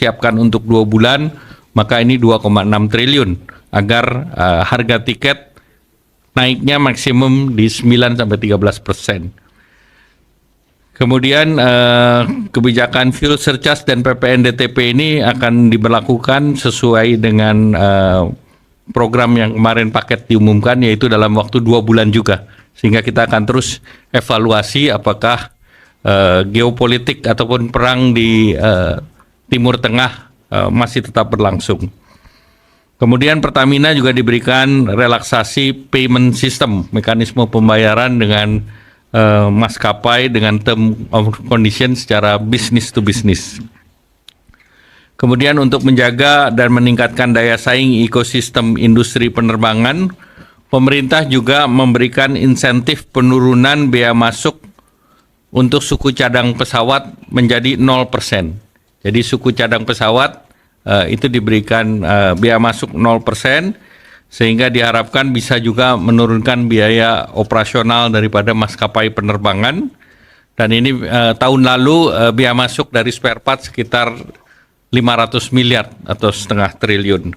dipersiapkan untuk 2 bulan, maka ini 2,6 triliun agar harga tiket naiknya maksimum di 9-13%. Kemudian kebijakan fuel surcharge dan PPN-DTP ini akan diberlakukan sesuai dengan program yang kemarin paket diumumkan, yaitu dalam waktu 2 bulan juga. Sehingga kita akan terus evaluasi apakah geopolitik ataupun perang di Timur Tengah masih tetap berlangsung. Kemudian Pertamina juga diberikan relaksasi payment system, mekanisme pembayaran dengan maskapai dengan term of condition secara business to business. Kemudian untuk menjaga dan meningkatkan daya saing ekosistem industri penerbangan, pemerintah juga memberikan insentif penurunan bea masuk untuk suku cadang pesawat menjadi 0%. Jadi suku cadang pesawat itu diberikan bea masuk 0%, sehingga diharapkan bisa juga menurunkan biaya operasional daripada maskapai penerbangan. Dan ini tahun lalu biaya masuk dari spare part sekitar 500 miliar atau setengah triliun.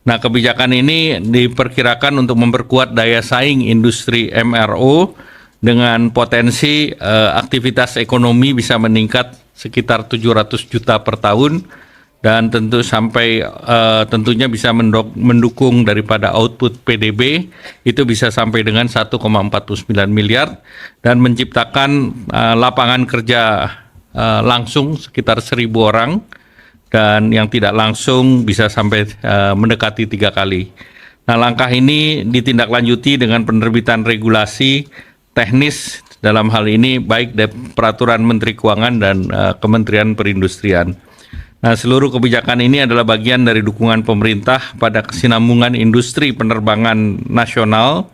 Nah, kebijakan ini diperkirakan untuk memperkuat daya saing industri MRO dengan potensi aktivitas ekonomi bisa meningkat sekitar 700 juta per tahun, dan tentu tentunya bisa mendukung daripada output PDB itu bisa sampai dengan 1,49 miliar dan menciptakan lapangan kerja langsung sekitar 1.000 orang, dan yang tidak langsung bisa sampai mendekati 3 kali. Nah, langkah ini ditindaklanjuti dengan penerbitan regulasi teknis dalam hal ini baik dari peraturan Menteri Keuangan dan Kementerian Perindustrian. Nah, seluruh kebijakan ini adalah bagian dari dukungan pemerintah pada kesinambungan industri penerbangan nasional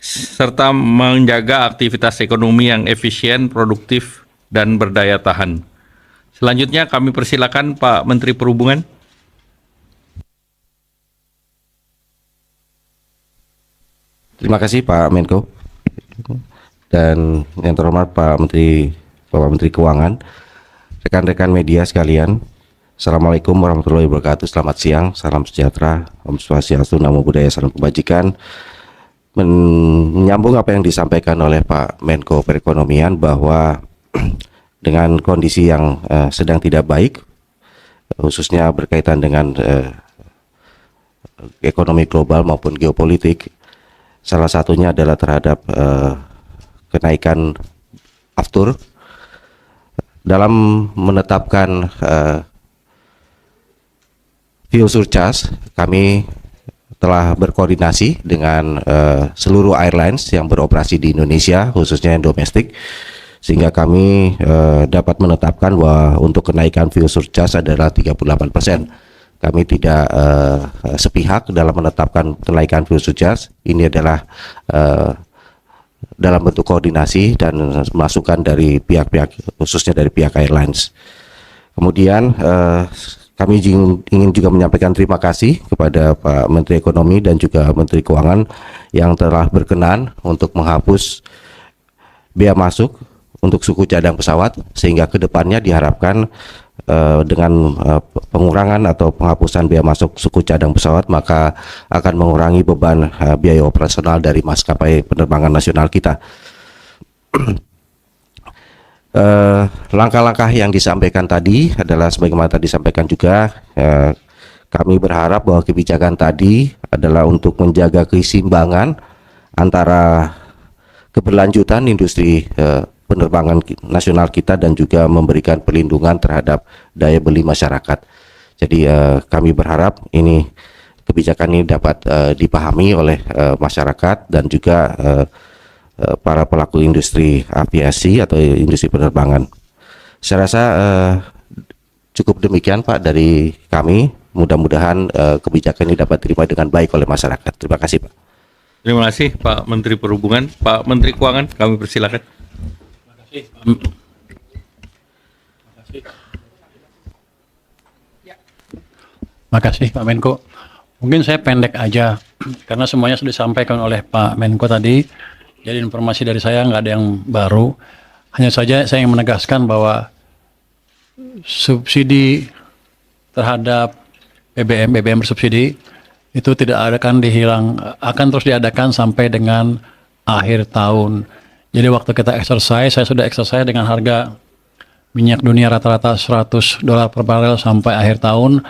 serta menjaga aktivitas ekonomi yang efisien, produktif, dan berdaya tahan. Selanjutnya kami persilakan Pak Menteri Perhubungan. Terima kasih Pak Menko dan yang terhormat Bapak Menteri Keuangan, rekan-rekan media sekalian. Assalamualaikum warahmatullahi wabarakatuh. Selamat siang, salam sejahtera, Om Swastiastu, Namo Buddhaya, salam kebajikan. Menyambung apa yang disampaikan oleh Pak Menko Perekonomian bahwa dengan kondisi yang sedang tidak baik, khususnya berkaitan dengan ekonomi global maupun geopolitik, salah satunya adalah terhadap kenaikan aftur dalam menetapkan fuel surcharge. Kami telah berkoordinasi dengan seluruh airlines yang beroperasi di Indonesia, khususnya yang domestik, sehingga kami dapat menetapkan bahwa untuk kenaikan fuel surcharge adalah 38%. Kami tidak sepihak dalam menetapkan kenaikan fuel surcharge. Ini adalah dalam bentuk koordinasi dan masukan dari pihak-pihak, khususnya dari pihak airlines. Kemudian kami ingin juga menyampaikan terima kasih kepada Pak Menteri Ekonomi dan juga Menteri Keuangan yang telah berkenan untuk menghapus bea masuk untuk suku cadang pesawat, sehingga kedepannya diharapkan dengan pengurangan atau penghapusan bea masuk suku cadang pesawat maka akan mengurangi beban biaya operasional dari maskapai penerbangan nasional kita. Langkah-langkah yang disampaikan tadi adalah sebagaimana tadi disampaikan juga, kami berharap bahwa kebijakan tadi adalah untuk menjaga keseimbangan antara keberlanjutan industri penerbangan nasional kita dan juga memberikan perlindungan terhadap daya beli masyarakat. Jadi kami berharap ini kebijakan ini dapat dipahami oleh masyarakat dan juga para pelaku industri aviasi atau industri penerbangan. Saya rasa cukup demikian Pak dari kami. Mudah-mudahan kebijakan ini dapat diterima dengan baik oleh masyarakat. Terima kasih Pak. Terima kasih Pak Menteri Perhubungan. Pak Menteri Keuangan, kami persilakan. Terima kasih. Terima kasih Pak Menko. Mungkin saya pendek aja karena semuanya sudah disampaikan oleh Pak Menko tadi. Jadi informasi dari saya nggak ada yang baru. Hanya saja saya ingin menegaskan bahwa subsidi terhadap BBM bersubsidi itu akan terus diadakan sampai dengan akhir tahun. Jadi waktu kita exercise, saya sudah exercise dengan harga minyak dunia rata-rata $100 per barel sampai akhir tahun,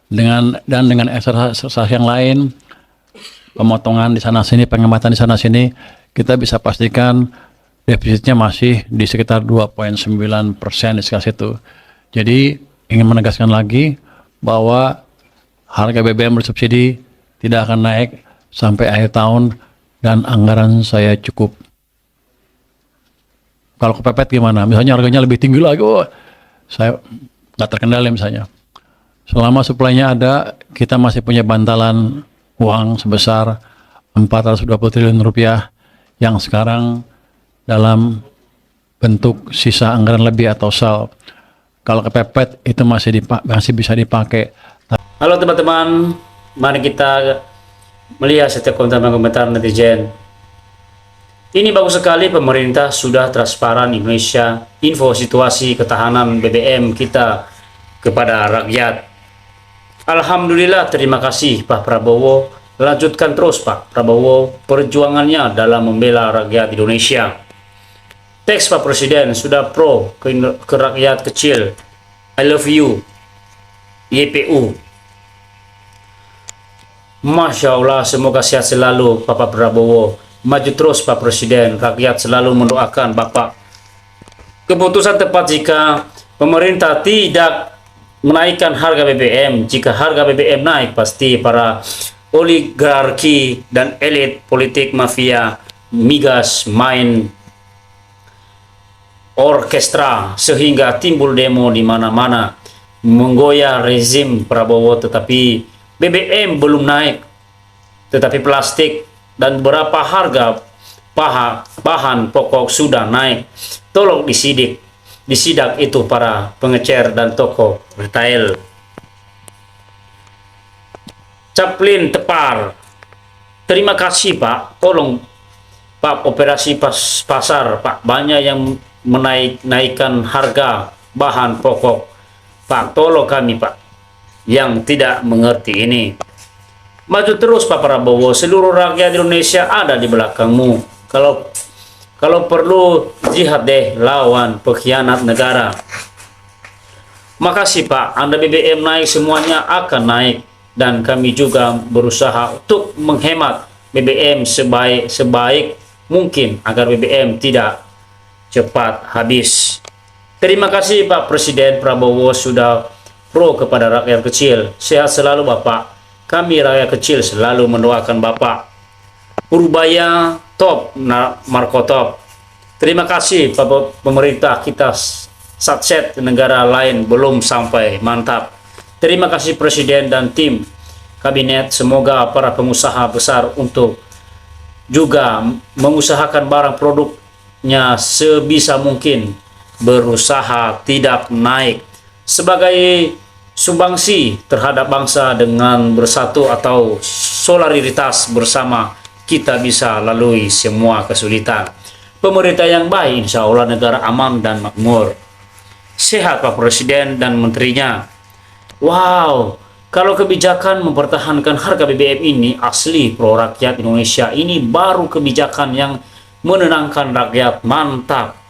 dengan exercise yang lain, pemotongan di sana sini, penghematan di sana sini, kita bisa pastikan defisitnya masih di sekitar 2,9% di sekitar situ. Jadi ingin menegaskan lagi bahwa harga BBM bersubsidi tidak akan naik sampai akhir tahun dan anggaran saya cukup. Kalau kepepet gimana? Misalnya harganya lebih tinggi lagi, saya nggak terkendali misalnya. Selama suplainya ada, kita masih punya bantalan uang sebesar 420 triliun rupiah yang sekarang dalam bentuk sisa anggaran lebih atau SAL. Kalau kepepet itu masih bisa dipakai. Halo teman-teman, mari kita melihat setiap komentar netizen. Ini bagus sekali, pemerintah sudah transparan Indonesia info situasi ketahanan BBM kita kepada rakyat. Alhamdulillah, terima kasih Pak Prabowo. Lanjutkan terus Pak Prabowo perjuangannya dalam membela rakyat Indonesia. Teks Pak Presiden sudah pro ke rakyat kecil. I love you. YPU. Masya Allah, semoga sehat selalu Bapak Prabowo. Maju terus Pak Presiden, rakyat selalu mendoakan Bapak. Keputusan tepat jika pemerintah tidak menaikkan harga BBM. Jika harga BBM naik, pasti para oligarki dan elit politik mafia migas main orkestra sehingga timbul demo di mana-mana menggoyah rezim Prabowo. Tetapi BBM belum naik, tetapi plastik dan beberapa harga bahan pokok sudah naik. Tolong disidak itu para pengecer dan toko retail. Caplin Tepar, terima kasih Pak. Tolong Pak, operasi pasar Pak, banyak yang menaikkan harga bahan pokok Pak. Tolong kami Pak yang tidak mengerti ini. Maju terus Pak Prabowo, seluruh rakyat Indonesia ada di belakangmu. Kalau perlu jihad deh lawan pengkhianat negara. Makasih Pak, Anda BBM naik semuanya akan naik, dan kami juga berusaha untuk menghemat BBM sebaik mungkin agar BBM tidak cepat habis. Terima kasih Pak Presiden Prabowo sudah pro kepada rakyat kecil. Sehat selalu Bapak. Kami rakyat kecil selalu mendoakan Bapak. Purbaya top, Marco top. Terima kasih Bapak pemerintah kita, satset negara lain belum sampai, mantap. Terima kasih Presiden dan tim kabinet. Semoga para pengusaha besar untuk juga mengusahakan barang produknya sebisa mungkin, berusaha tidak naik sebagai sumbangsi terhadap bangsa. Dengan bersatu atau solidaritas bersama, kita bisa lalui semua kesulitan. Pemerintah yang baik, insya Allah negara aman dan makmur. Sehat Pak Presiden dan menterinya. Wow, kalau kebijakan mempertahankan harga BBM ini asli pro rakyat Indonesia. Ini baru kebijakan yang menenangkan rakyat, mantap.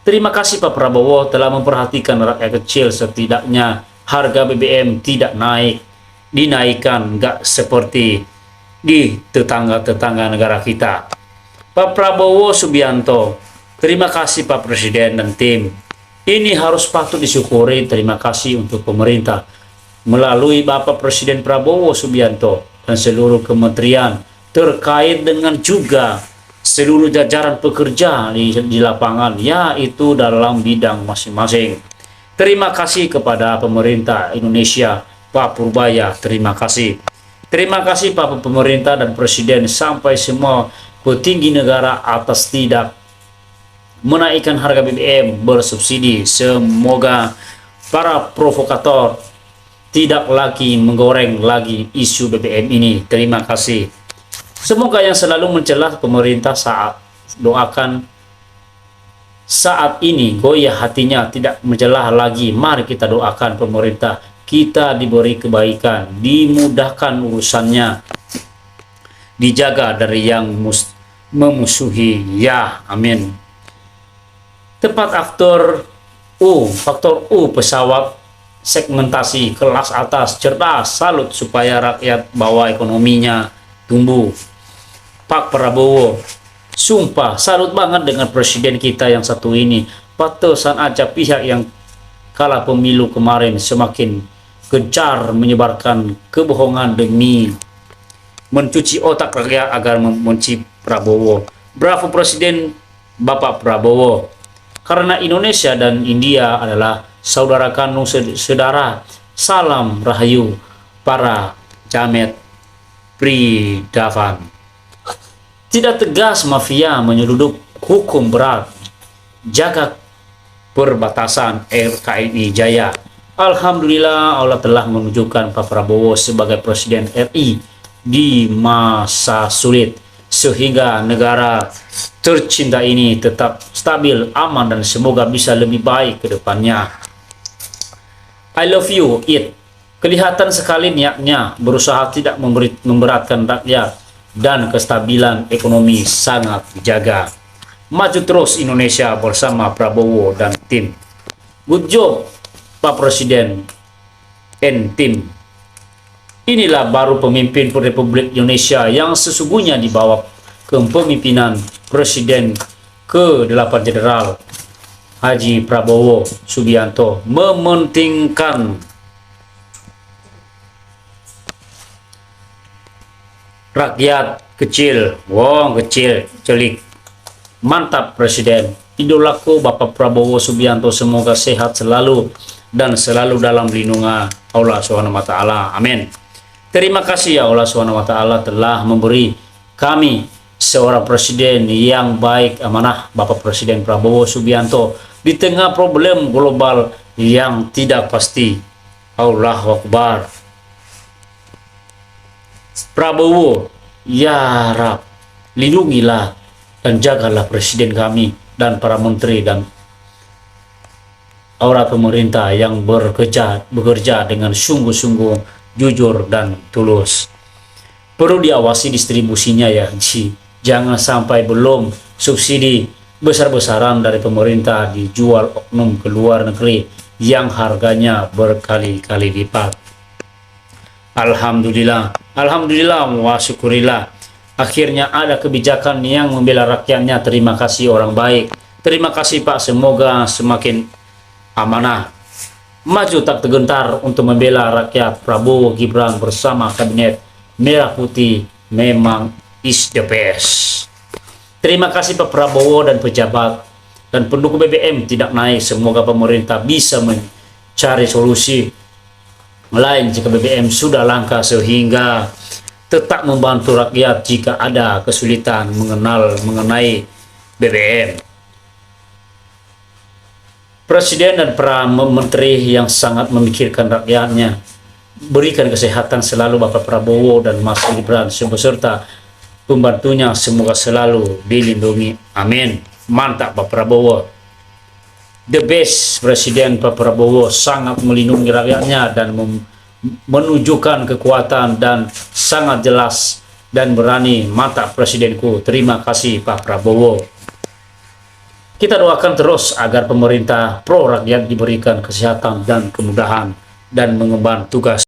Terima kasih Pak Prabowo telah memperhatikan rakyat kecil. Setidaknya harga BBM tidak dinaikkan, nggak seperti di tetangga-tetangga negara kita. Pak Prabowo Subianto, terima kasih Pak Presiden dan tim. Ini harus patut disyukuri. Terima kasih untuk pemerintah melalui Bapak Presiden Prabowo Subianto dan seluruh kementerian terkait dengan juga seluruh jajaran pekerja di lapangan, yaitu dalam bidang masing-masing. Terima kasih kepada pemerintah Indonesia, Pak Purbaya, terima kasih. Terima kasih Pak pemerintah dan Presiden sampai semua petinggi negara atas tidak menaikkan harga BBM bersubsidi. Semoga para provokator tidak lagi menggoreng lagi isu BBM ini. Terima kasih. Semoga yang selalu mencela pemerintah saat ini goyah hatinya, tidak mencelah lagi. Mari kita doakan pemerintah kita diberi kebaikan, dimudahkan urusannya, dijaga dari yang memusuhi. Ya, amin. Tepat faktor U pesawat, segmentasi kelas atas, cerdas, salut supaya rakyat bawah ekonominya tumbuh. Pak Prabowo, sumpah salut banget dengan presiden kita yang satu ini. Pantesan aja pihak yang kalah pemilu kemarin semakin gencar menyebarkan kebohongan demi mencuci otak rakyat agar membenci Prabowo. Bravo Presiden Bapak Prabowo. Karena Indonesia dan India adalah saudara kandung saudara. Salam rahayu para jamet Pridavan. Tidak tegas mafia menyelundup hukum berat. Jaga perbatasan RKNI Jaya. Alhamdulillah Allah telah menunjukkan Pak Prabowo sebagai Presiden RI di masa sulit, sehingga negara tercinta ini tetap stabil, aman, dan semoga bisa lebih baik ke depannya. I love you, it. Kelihatan sekali niatnya berusaha tidak memberatkan rakyat dan kestabilan ekonomi sangat dijaga. Maju terus Indonesia bersama Prabowo dan tim. Good job Pak Presiden and tim. Inilah baru pemimpin Republik Indonesia yang sesungguhnya di bawah kepemimpinan Presiden ke-8 Jenderal Haji Prabowo Subianto mementingkan rakyat kecil, wong kecil, celik. Mantap Presiden. Idolaku Bapak Prabowo Subianto, semoga sehat selalu dan selalu dalam lindungan Allah SWT. Amin. Terima kasih ya Allah SWT telah memberi kami seorang presiden yang baik, amanah Bapak Presiden Prabowo Subianto di tengah problem global yang tidak pasti. Allahu Akbar. Prabowo, ya Rab, lindungilah dan jagalah presiden kami dan para menteri dan orang pemerintah yang bekerja dengan sungguh-sungguh, jujur dan tulus. Perlu diawasi distribusinya ya, jangan sampai belum subsidi besar-besaran dari pemerintah dijual oknum ke luar negeri yang harganya berkali-kali lipat. Alhamdulillah, wa syukurillah. Akhirnya ada kebijakan yang membela rakyatnya. Terima kasih orang baik. Terima kasih Pak, semoga semakin amanah. Maju tak tergentar untuk membela rakyat. Prabowo Gibran bersama kabinet merah putih memang is the best. Terima kasih Pak Prabowo dan pejabat dan pendukung BBM tidak naik. Semoga pemerintah bisa mencari solusi lain jika BBM sudah langka, sehingga tetap membantu rakyat jika ada kesulitan mengenai BBM. Presiden dan para menteri yang sangat memikirkan rakyatnya, berikan kesehatan selalu Bapak Prabowo dan Mas Gibran beserta pembantunya, semoga selalu dilindungi. Amin. Mantap Pak Prabowo. The best Presiden Pak Prabowo, sangat melindungi rakyatnya dan menunjukkan kekuatan dan sangat jelas dan berani. Mantap Presidenku. Terima kasih Pak Prabowo. Kita doakan terus agar pemerintah pro rakyat diberikan kesehatan dan kemudahan dan mengemban tugas